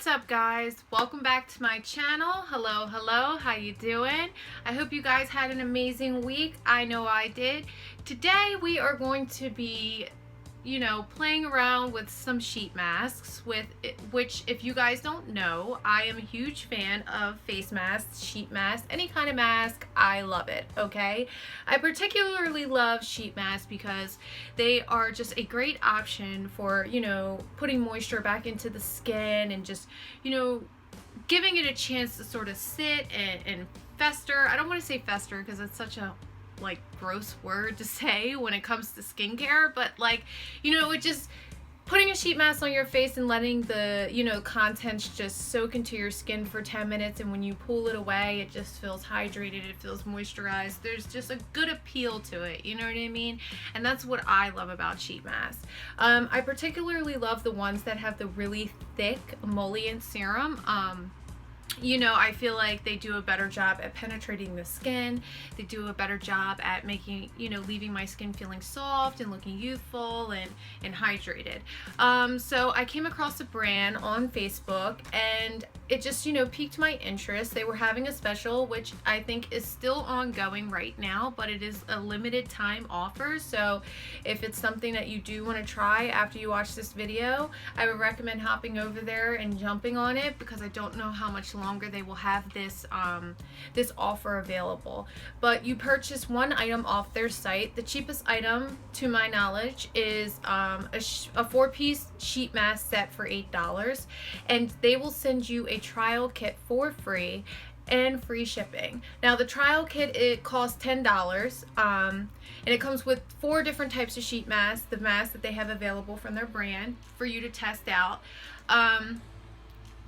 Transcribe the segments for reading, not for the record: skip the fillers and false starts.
What's up, guys? Welcome back to my channel. Hello, how you doing? I hope you guys had an amazing week. I know I did. Today we are going to be playing around with some sheet masks, which, if you guys don't know, I am a huge fan of face masks, sheet masks, any kind of mask. I love it, okay? I particularly love sheet masks because they are just a great option for, putting moisture back into the skin and just, giving it a chance to sort of sit and fester. I don't want to say fester because it's such a gross word to say when it comes to skincare, but it just putting a sheet mask on your face and letting the contents just soak into your skin for 10 minutes, and when you pull it away it just feels hydrated, it feels moisturized. There's just a good appeal to it, you know what I mean? And that's what I love about sheet masks. I particularly love the ones that have the really thick emollient serum. I feel like they do a better job at penetrating the skin. They do a better job at making, leaving my skin feeling soft and looking youthful and hydrated. So I came across a brand on Facebook and it just, piqued my interest. They were having a special, which I think is still ongoing right now, but it is a limited time offer. So if it's something that you do want to try after you watch this video, I would recommend hopping over there and jumping on it, because I don't know how much longer they will have this this offer available. But you purchase one item off their site. The cheapest item, to my knowledge, is a 4-piece sheet mask set for $8, and they will send you a trial kit for free and free shipping. Now the trial kit, it costs $10, and it comes with 4 different types of sheet masks, the masks that they have available from their brand for you to test out.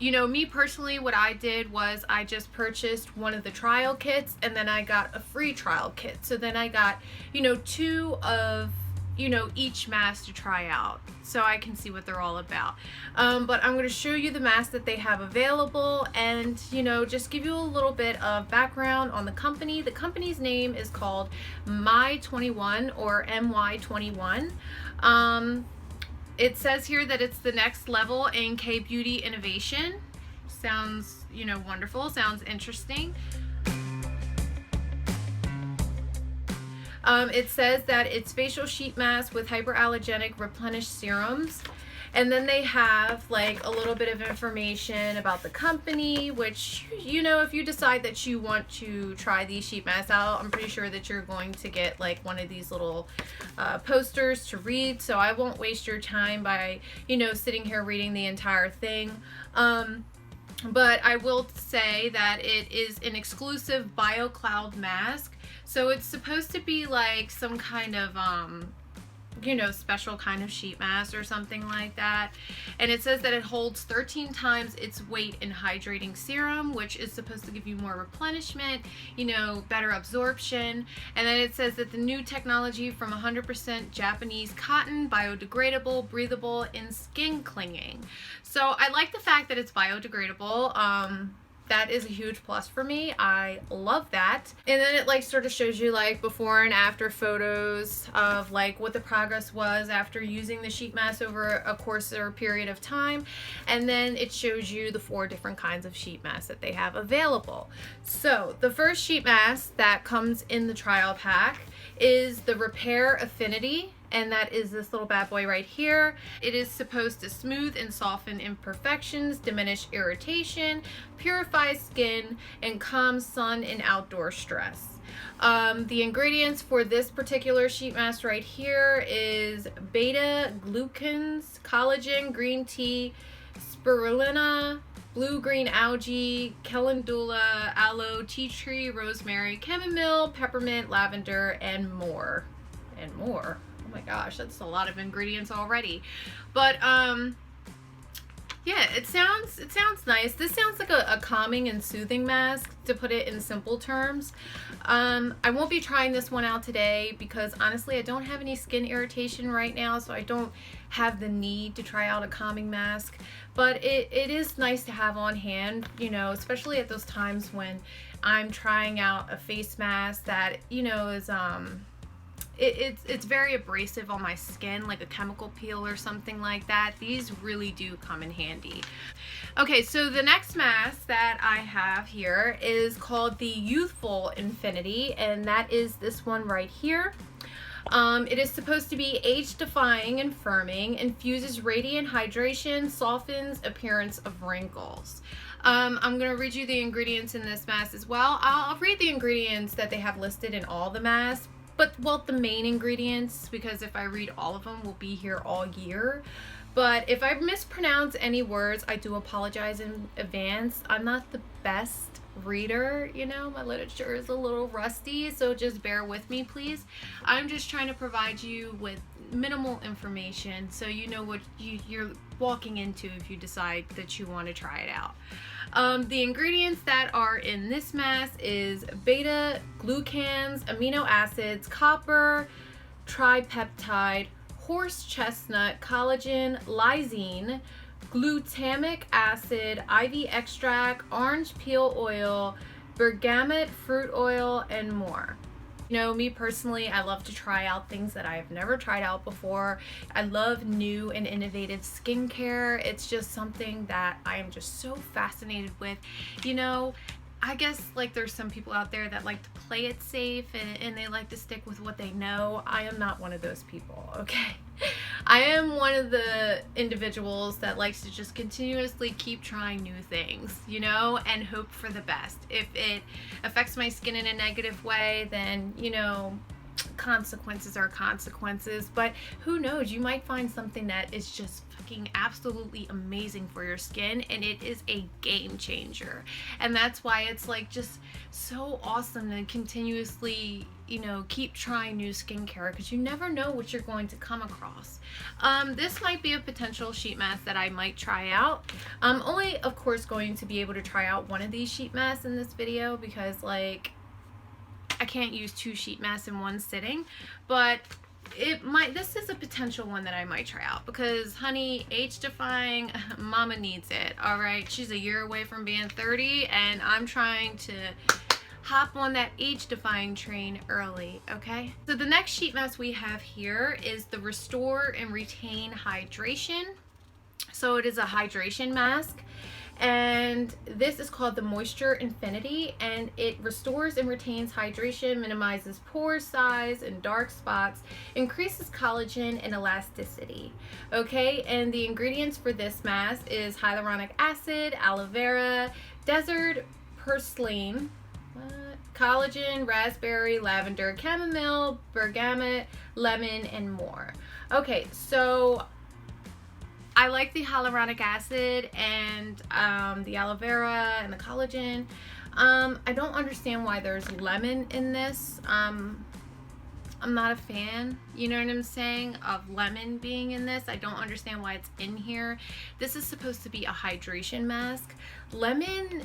Me personally, what I did was I just purchased one of the trial kits, and then I got a free trial kit. So then I got, 2 of, each mask to try out, so I can see what they're all about. But I'm going to show you the masks that they have available, and, just give you a little bit of background on the company. The company's name is called MY21 or MY21. It says here that it's the next level in K-beauty innovation. Sounds, wonderful. Sounds interesting. It says that it's facial sheet mask with hyperallergenic replenished serums. And then they have a little bit of information about the company, which, if you decide that you want to try these sheet masks out, I'm pretty sure that you're going to get one of these little posters to read. So I won't waste your time by, sitting here reading the entire thing. But I will say that it is an exclusive BioCloud mask. So it's supposed to be some kind of, special kind of sheet mask or something like that. And it says that it holds 13 times its weight in hydrating serum, which is supposed to give you more replenishment, better absorption. And then it says that the new technology from 100% Japanese cotton, biodegradable, breathable, and skin clinging. So I like the fact that it's biodegradable. That is a huge plus for me. I love that. And then it sort of shows you before and after photos of what the progress was after using the sheet mask over a course or a period of time. And then it shows you the 4 different kinds of sheet masks that they have available. So the first sheet mask that comes in the trial pack is the Repair Affinity. And that is this little bad boy right here. It is supposed to smooth and soften imperfections, diminish irritation, purify skin, and calm sun and outdoor stress. The ingredients for this particular sheet mask right here is beta-glucans, collagen, green tea, spirulina, blue-green algae, calendula, aloe, tea tree, rosemary, chamomile, peppermint, lavender, and more. And more. Oh my gosh, that's a lot of ingredients already. But yeah, it sounds nice. This sounds like a calming and soothing mask, to put it in simple terms. I won't be trying this one out today because honestly I don't have any skin irritation right now, so I don't have the need to try out a calming mask. But it is nice to have on hand, especially at those times when I'm trying out a face mask that is it's very abrasive on my skin, like a chemical peel or something like that. These really do come in handy. Okay, so the next mask that I have here is called the Youthful Infinity, and that is this one right here. It is supposed to be age-defying and firming, infuses radiant hydration, softens appearance of wrinkles. I'm going to read you the ingredients in this mask as well. I'll read the ingredients that they have listed in all the masks, but, well, the main ingredients, because if I read all of them, we'll be here all year. But if I mispronounce any words, I do apologize in advance. I'm not the best reader, you know, my literature is a little rusty, so just bear with me, please. I'm just trying to provide you with minimal information so you know what you're walking into if you decide that you want to try it out. The ingredients that are in this mask is beta glucans, amino acids, copper, tripeptide, horse chestnut, collagen, lysine, glutamic acid, ivy extract, orange peel oil, bergamot fruit oil, and more. You know, me personally, I love to try out things that I've never tried out before. I love new and innovative skincare. It's just something that I am just so fascinated with. You know, I guess like there's some people out there that like to play it safe and they like to stick with what they know. I am not one of those people, okay? I am one of the individuals that likes to just continuously keep trying new things, you know, and hope for the best. If it affects my skin in a negative way, then, you know, consequences are consequences, but who knows, you might find something that is just fucking absolutely amazing for your skin, and it is a game changer. And that's why it's like just so awesome to continuously, you know, keep trying new skincare, because you never know what you're going to come across. This might be a potential sheet mask that I might try out. I'm only of course going to be able to try out one of these sheet masks in this video, because like I can't use 2 sheet masks in one sitting, but this is a potential one that I might try out, because honey, age defying, mama needs it. All right, she's a year away from being 30, and I'm trying to hop on that age defying train early. Okay, so the next sheet mask we have here is the Restore and Retain Hydration. So it is a hydration mask, and this is called the Moisture Infinity, and it restores and retains hydration, minimizes pore size and dark spots, increases collagen and elasticity. Okay, and the ingredients for this mask is hyaluronic acid, aloe vera, desert purslane, collagen, raspberry, lavender, chamomile, bergamot, lemon, and more. Okay, so I like the hyaluronic acid and the aloe vera and the collagen. I don't understand why there's lemon in this. I'm not a fan, you know what I'm saying, of lemon being in this. I don't understand why it's in here. This is supposed to be a hydration mask. Lemon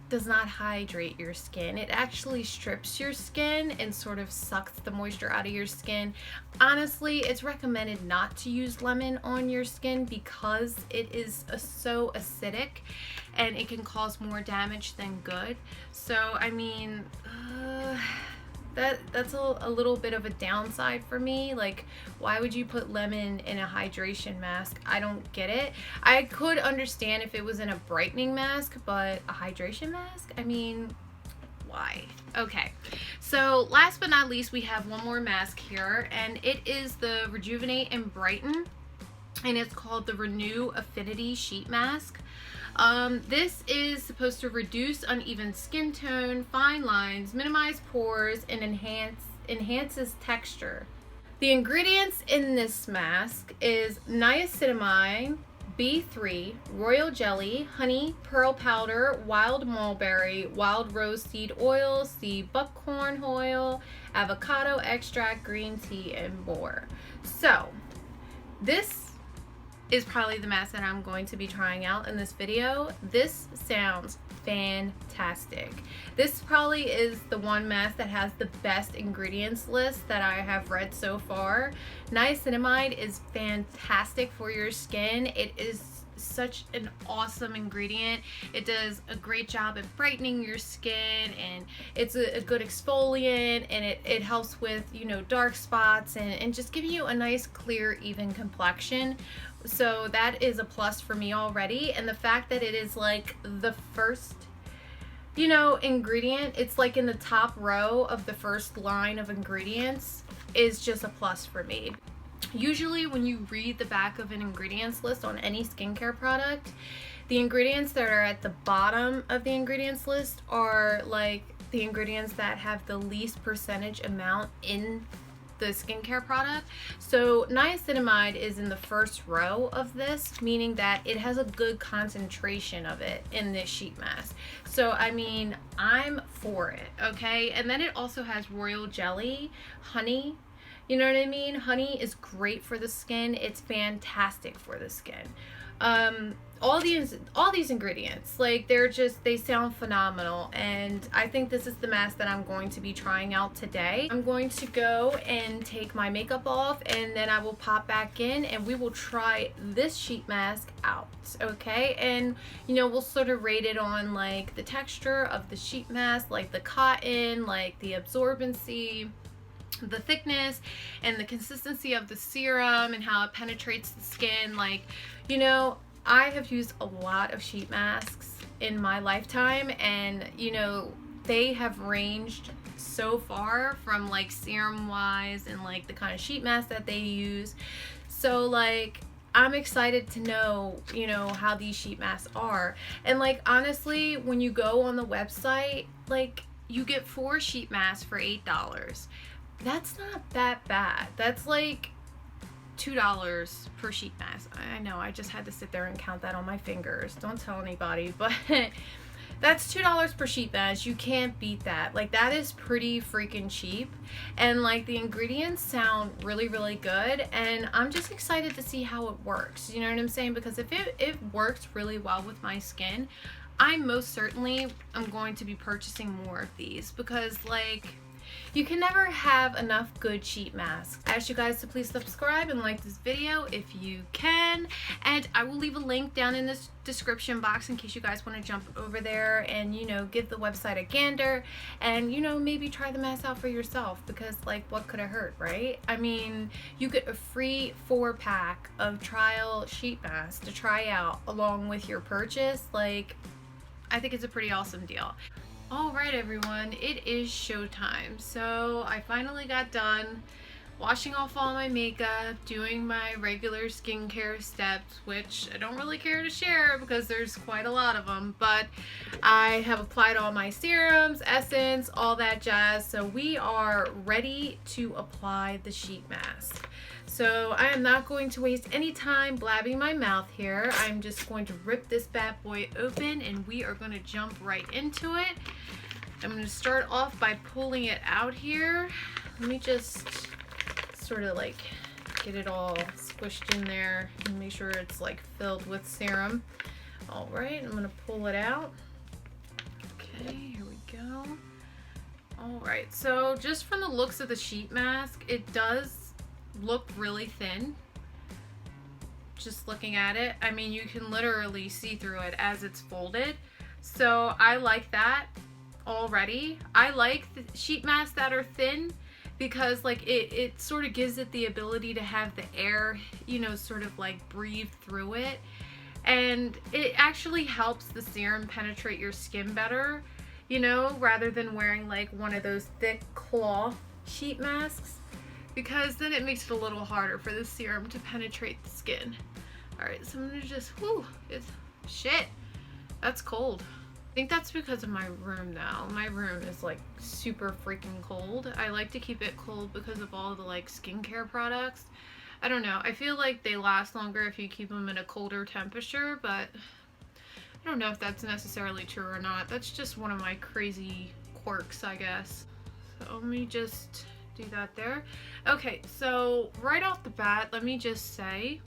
does not hydrate your skin. It actually strips your skin and sort of sucks the moisture out of your skin. Honestly, it's recommended not to use lemon on your skin because it is so acidic and it can cause more damage than good. So I mean, that's a little bit of a downside for me. Like, why would you put lemon in a hydration mask? I don't get it. I could understand if it was in a brightening mask, but a hydration mask? I mean, why? Okay, so last but not least, we have one more mask here, and it is the Rejuvenate and Brighten, and it's called the Renew Affinity Sheet Mask. This is supposed to reduce uneven skin tone, fine lines, minimize pores, and enhances texture. The ingredients in this mask is niacinamide, B3, royal jelly, honey, pearl powder, wild mulberry, wild rose seed oil, sea buckthorn oil, avocado extract, green tea, and more. So this is probably the mask that I'm going to be trying out in this video. This sounds fantastic. This probably is the one mask that has the best ingredients list that I have read so far. Niacinamide is fantastic for your skin. It is such an awesome ingredient. It does a great job at brightening your skin, and it's a good exfoliant, and it helps with, you know, dark spots and just giving you a nice clear even complexion. So that is a plus for me already. And the fact that it is like the first, you know, ingredient, it's like in the top row of the first line of ingredients, is just a plus for me. Usually when you read the back of an ingredients list on any skincare product, the ingredients that are at the bottom of the ingredients list are like the ingredients that have the least percentage amount in the skincare product. So niacinamide is in the first row of this, meaning that it has a good concentration of it in this sheet mask. So I mean, I'm for it, okay? And then it also has royal jelly, honey. You know what I mean? Honey is great for the skin. It's fantastic for the skin. All these ingredients, like they sound phenomenal, and I think this is the mask that I'm going to be trying out today. I'm going to go and take my makeup off, and then I will pop back in and we will try this sheet mask out, okay? And you know, we'll sort of rate it on like the texture of the sheet mask, like the cotton, like the absorbency, the thickness, and the consistency of the serum, and how it penetrates the skin. Like, you know, I have used a lot of sheet masks in my lifetime, and you know, they have ranged so far from like serum wise and like the kind of sheet mask that they use. So like, I'm excited to know, you know, how these sheet masks are. And like, honestly, when you go on the website, like, you get 4 sheet masks for $8. That's not that bad. That's like $2 per sheet mask. I know, I just had to sit there and count that on my fingers. Don't tell anybody, but that's $2 per sheet mask. You can't beat that. Like, that is pretty freaking cheap. And like, the ingredients sound really, really good. And I'm just excited to see how it works. You know what I'm saying? Because if it works really well with my skin, I most certainly am going to be purchasing more of these, because like, you can never have enough good sheet masks. I ask you guys to please subscribe and like this video if you can, and I will leave a link down in this description box in case you guys want to jump over there and, you know, give the website a gander and, you know, maybe try the mask out for yourself, because like, what could it hurt, right? I mean, you get a free 4-pack of trial sheet masks to try out along with your purchase. Like, I think it's a pretty awesome deal. Alright everyone, it is showtime. So I finally got done washing off all my makeup, doing my regular skincare steps, which I don't really care to share because there's quite a lot of them, but I have applied all my serums, essence, all that jazz. So we are ready to apply the sheet mask. So I am not going to waste any time blabbing my mouth here. I'm just going to rip this bad boy open and we are going to jump right into it. I'm going to start off by pulling it out here. Let me just sort of like get it all squished in there and make sure it's like filled with serum. All right, I'm going to pull it out. Okay, here we go. All right, so just from the looks of the sheet mask, it does look really thin. Just looking at it, I mean, you can literally see through it as it's folded. So I like that already. I like the sheet masks that are thin because like it sort of gives it the ability to have the air, you know, sort of like breathe through it, and it actually helps the serum penetrate your skin better, you know, rather than wearing like one of those thick cloth sheet masks, because then it makes it a little harder for the serum to penetrate the skin. All right, so I'm gonna just, whoo, it's, shit, that's cold. I think that's because of my room now. My room is like super freaking cold. I like to keep it cold because of all the like skincare products. I don't know, I feel like they last longer if you keep them in a colder temperature, but I don't know if that's necessarily true or not. That's just one of my crazy quirks, I guess. So let me just do that there. Okay, so right off the bat, let me just say,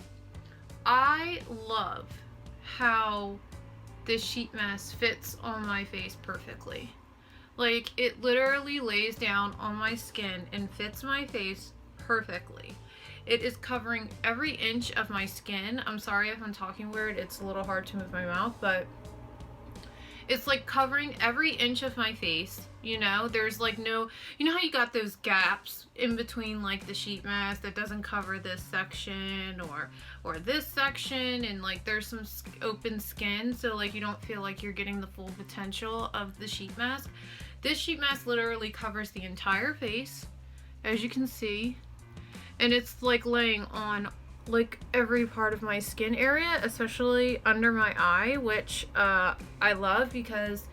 I love how this sheet mask fits on my face perfectly. Like, it literally lays down on my skin and fits my face perfectly. It is covering every inch of my skin. I'm sorry if I'm talking weird, it's a little hard to move my mouth, but It's like covering every inch of my face. You know, there's like no, you know how you got those gaps in between like the sheet mask that doesn't cover this section or this section, and like there's some open skin, so like you don't feel like you're getting the full potential of the sheet mask. This sheet mask literally covers the entire face, as you can see, and it's like laying on like every part of my skin area, especially under my eye, which I love, because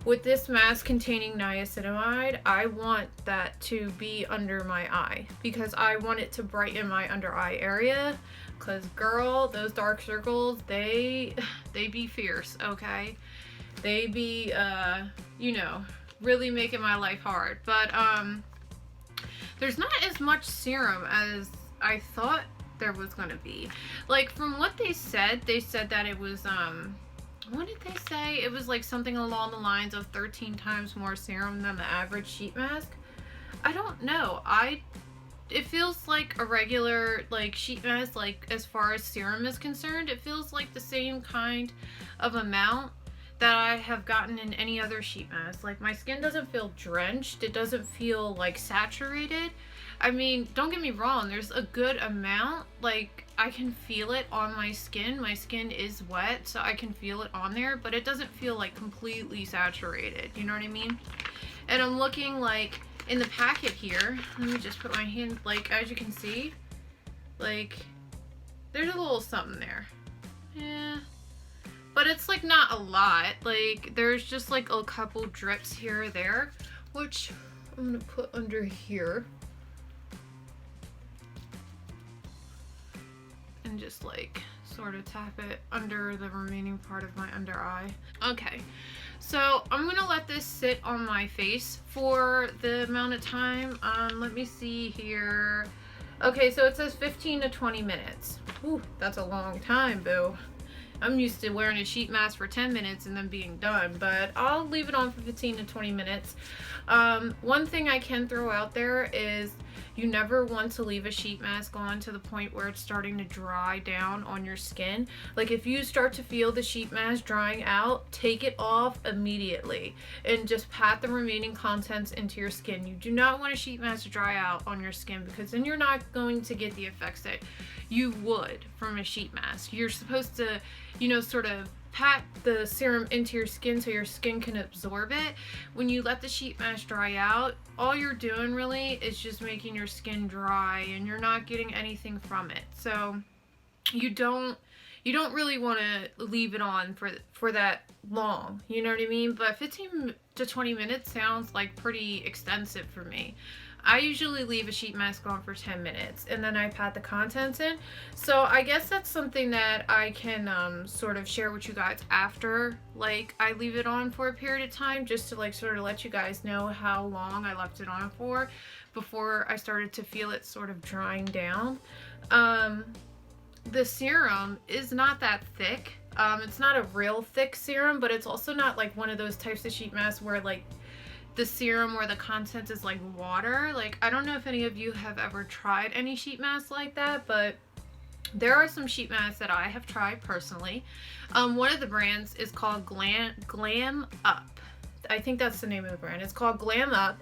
with this mask containing niacinamide, I want that to be under my eye because I want it to brighten my under eye area, because girl, those dark circles, they be fierce, okay? They be you know, really making my life hard. But there's not as much serum as I thought there was gonna be. Like, from what they said that it was what did they say? It was like something along the lines of 13 times more serum than the average sheet mask. I don't know. It feels like a regular like sheet mask, like as far as serum is concerned. It feels like the same kind of amount that I have gotten in any other sheet mask. Like, my skin doesn't feel drenched. It doesn't feel like saturated. I mean, don't get me wrong, there's a good amount. Like, I can feel it on my skin. My skin is wet, so I can feel it on there, but it doesn't feel like completely saturated. You know what I mean? And I'm looking like in the packet here. Let me just put my hand, like, as you can see, like, there's a little something there. Yeah. But it's like not a lot. Like, there's just like a couple drips here or there, which I'm gonna put under here. And just like sort of tap it under the remaining part of my under eye. Okay, so I'm gonna let this sit on my face for the amount of time. Let me see here. Okay, so it says 15 to 20 minutes. Ooh, that's a long time, boo. I'm used to wearing a sheet mask for 10 minutes and then being done, but I'll leave it on for 15 to 20 minutes. One thing I can throw out there is you never want to leave a sheet mask on to the point where it's starting to dry down on your skin. Like, if you start to feel the sheet mask drying out, take it off immediately and just pat the remaining contents into your skin. You do not want a sheet mask to dry out on your skin, because then you're not going to get the effects that you would from a sheet mask. You're supposed to, you know, sort of pat the serum into your skin so your skin can absorb it. When you let the sheet mask dry out, all you're doing really is just making your skin dry, and you're not getting anything from it. So you don't really want to leave it on for that long, you know what I mean? But 15 to 20 minutes sounds like pretty extensive for me. I usually leave a sheet mask on for 10 minutes and then I pat the contents in. So I guess that's something that I can sort of share with you guys after, like, I leave it on for a period of time, just to like sort of let you guys know how long I left it on for before I started to feel it sort of drying down. The serum is not that thick. It's not a real thick serum, but it's also not like one of those types of sheet masks where like the serum or the content is like water. Like, I don't know if any of you have ever tried any sheet masks like that, but there are some sheet masks that I have tried personally. One of the brands is called Glam Up. I think that's the name of the brand. It's called Glam Up,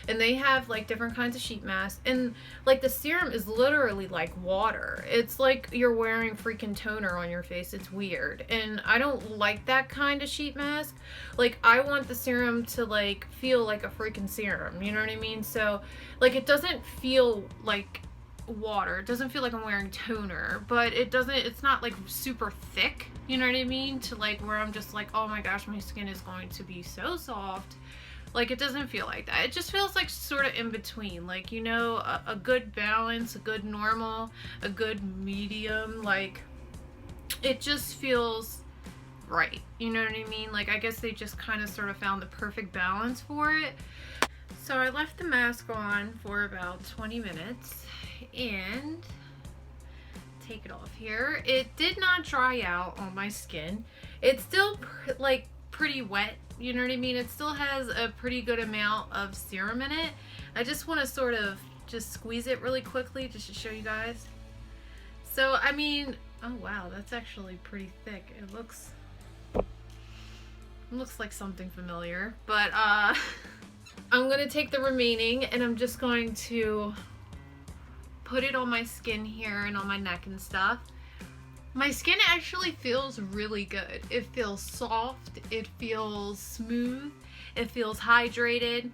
and they have like different kinds of sheet masks, and like the serum is literally like water. It's like you're wearing freaking toner on your face. It's weird, and I don't like that kind of sheet mask. Like, I want the serum to like feel like a freaking serum, you know what I mean? So like, it doesn't feel like water, it doesn't feel like I'm wearing toner, but it's not like super thick, you know what I mean, to like where I'm just like, oh my gosh, my skin is going to be so soft. Like, it doesn't feel like that. It just feels like sort of in between, like, you know, a good balance, a good normal, a good medium. Like, it just feels right, you know what I mean? Like, I guess they just kind of sort of found the perfect balance for it. So I left the mask on for about 20 minutes and take it off here. It did not dry out on my skin. It's still like pretty wet, you know what I mean? It still has a pretty good amount of serum in it. I just want to sort of just squeeze it really quickly just to show you guys. So I mean, oh wow, that's actually pretty thick. It looks, Looks like something familiar, but I'm gonna take the remaining and I'm just going to put it on my skin here and on my neck and stuff. My skin actually feels really good. It feels soft, it feels smooth, it feels hydrated.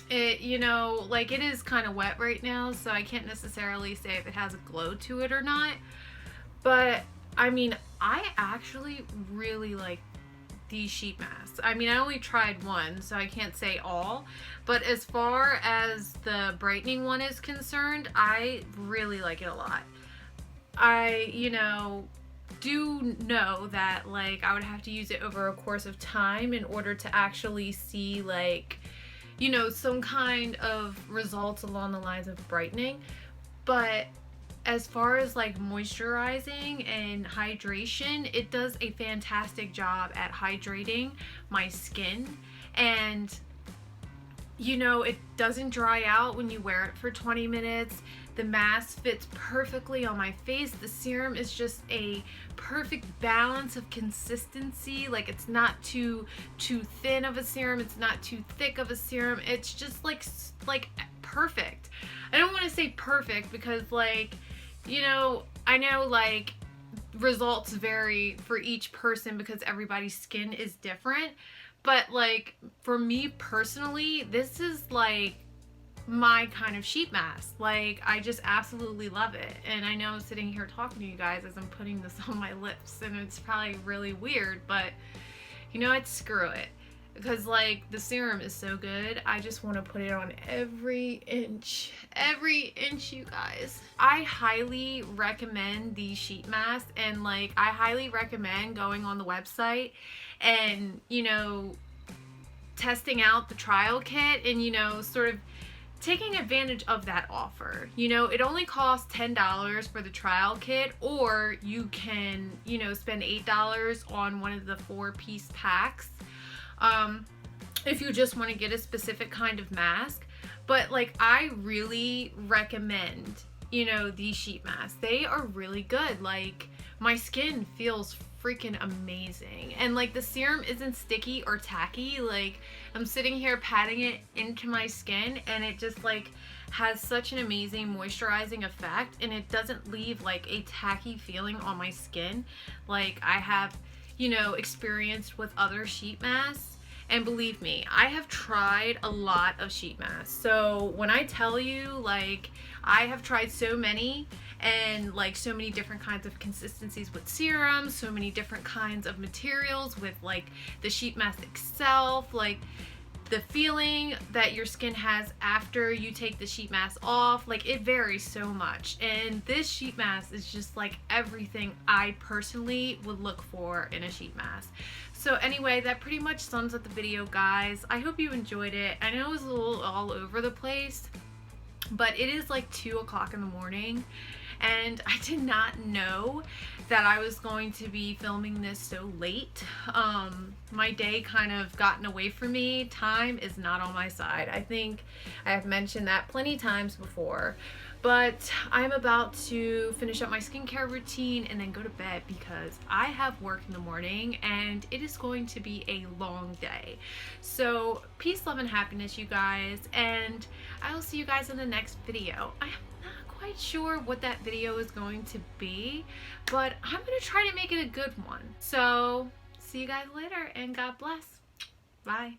It, you know, like it is kind of wet right now, so I can't necessarily say if it has a glow to it or not. But I mean, I actually really like these sheet masks. I mean, I only tried one, so I can't say all, but as far as the brightening one is concerned, I really like it a lot. I, you know, do know that like I would have to use it over a course of time in order to actually see like, you know, some kind of results along the lines of brightening. But as far as like moisturizing and hydration, it does a fantastic job at hydrating my skin. And you know, it doesn't dry out when you wear it for 20 minutes. The mask fits perfectly on my face. The serum is just a perfect balance of consistency. Like it's not too thin of a serum, it's not too thick of a serum. It's just like perfect. I don't want to say perfect because like, you know, I know like results vary for each person because everybody's skin is different. But like for me personally, this is like my kind of sheet mask. Like I just absolutely love it. And I know I'm sitting here talking to you guys as I'm putting this on my lips and it's probably really weird, but you know what, screw it. Because like the serum is so good, I just want to put it on every inch, you guys. I highly recommend these sheet masks, and like I highly recommend going on the website and, you know, testing out the trial kit and, you know, sort of taking advantage of that offer. You know, it only costs $10 for the trial kit, or you can, you know, spend $8 on one of the 4-piece packs. If you just want to get a specific kind of mask. But like I really recommend, you know, these sheet masks. They are really good. Like my skin feels freaking amazing, and like the serum isn't sticky or tacky. Like I'm sitting here patting it into my skin and it just like has such an amazing moisturizing effect, and it doesn't leave like a tacky feeling on my skin like I have, you know, experienced with other sheet masks. And believe me, I have tried a lot of sheet masks. So when I tell you, like, I have tried so many, and like so many different kinds of consistencies with serums, so many different kinds of materials with like the sheet mask itself, like the feeling that your skin has after you take the sheet mask off, like it varies so much. And this sheet mask is just like everything I personally would look for in a sheet mask. So anyway, that pretty much sums up the video, guys. I hope you enjoyed it. I know it was a little all over the place, but it is like 2 o'clock in the morning and I did not know that I was going to be filming this so late. My day kind of gotten away from me. Time is not on my side. I think I have mentioned that plenty times before, but I'm about to finish up my skincare routine and then go to bed because I have work in the morning and it is going to be a long day. So peace, love, and happiness, you guys, and I will see you guys in the next video. I am not quite sure what that video is going to be, but I'm gonna try to make it a good one. So see you guys later and God bless. Bye.